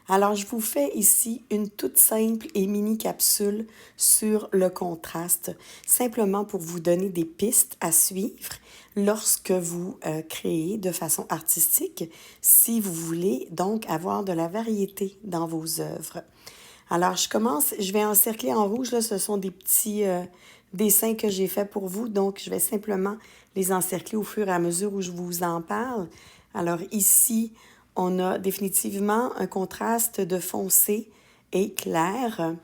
Alors, je vous fais ici une toute simple et mini capsule sur le contraste, simplement pour vous donner des pistes à suivre lorsque vous créez de façon artistique, si vous voulez donc avoir de la variété dans vos œuvres. Alors, je vais encercler en rouge, là, ce sont des petits dessins que j'ai faits pour vous, donc je vais simplement les encercler au fur et à mesure où je vous en parle. Alors ici, on a définitivement un contraste de foncé et clair.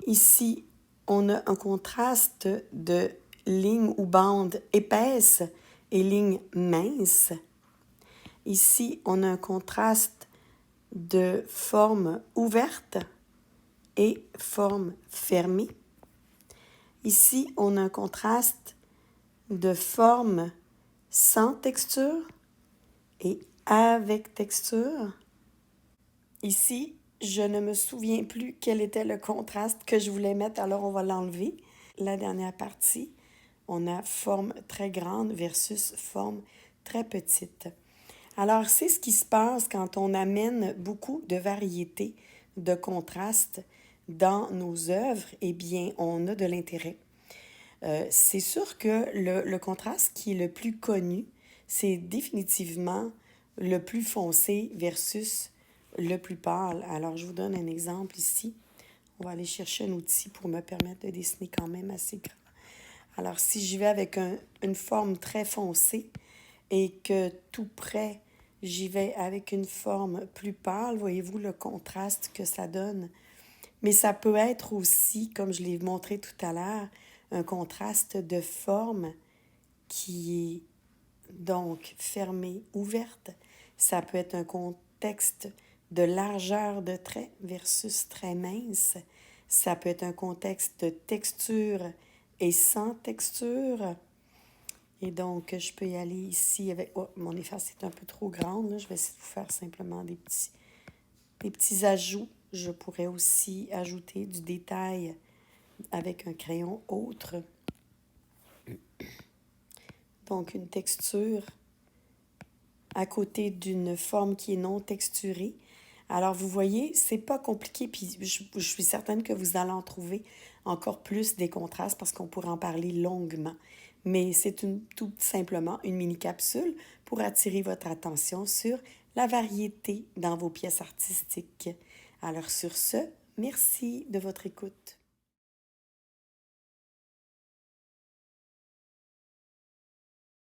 Ici, on a un contraste de lignes ou bandes épaisses et lignes minces. Ici, on a un contraste de formes ouvertes et formes fermées. Ici, on a un contraste de formes sans texture et avec texture. Ici, je ne me souviens plus quel était le contraste que je voulais mettre, alors on va l'enlever. La dernière partie, on a forme très grande versus forme très petite. Alors, c'est ce qui se passe quand on amène beaucoup de variété, de contraste dans nos œuvres, eh bien, on a de l'intérêt. C'est sûr que le contraste qui est le plus connu, c'est définitivement le plus foncé versus le plus pâle. Alors, je vous donne un exemple ici. On va aller chercher un outil pour me permettre de dessiner quand même assez grand. Alors, si j'y vais avec une forme très foncée et que tout près, j'y vais avec une forme plus pâle, voyez-vous le contraste que ça donne. Mais ça peut être aussi, comme je l'ai montré tout à l'heure, un contraste de forme qui est donc fermée, ouverte. Ça peut être un contexte de largeur de trait versus très mince. Ça peut être un contexte de texture et sans texture. Et donc, je peux y aller ici avec... Oh, mon efface est un peu trop grande. Là. Je vais essayer de vous faire simplement des petits ajouts. Je pourrais aussi ajouter du détail avec un crayon autre. Donc, une texture à côté d'une forme qui est non texturée. Alors, vous voyez, c'est pas compliqué, puis je suis certaine que vous allez en trouver encore plus des contrastes parce qu'on pourrait en parler longuement. Mais c'est tout simplement une mini-capsule pour attirer votre attention sur la variété dans vos pièces artistiques. Alors, sur ce, merci de votre écoute.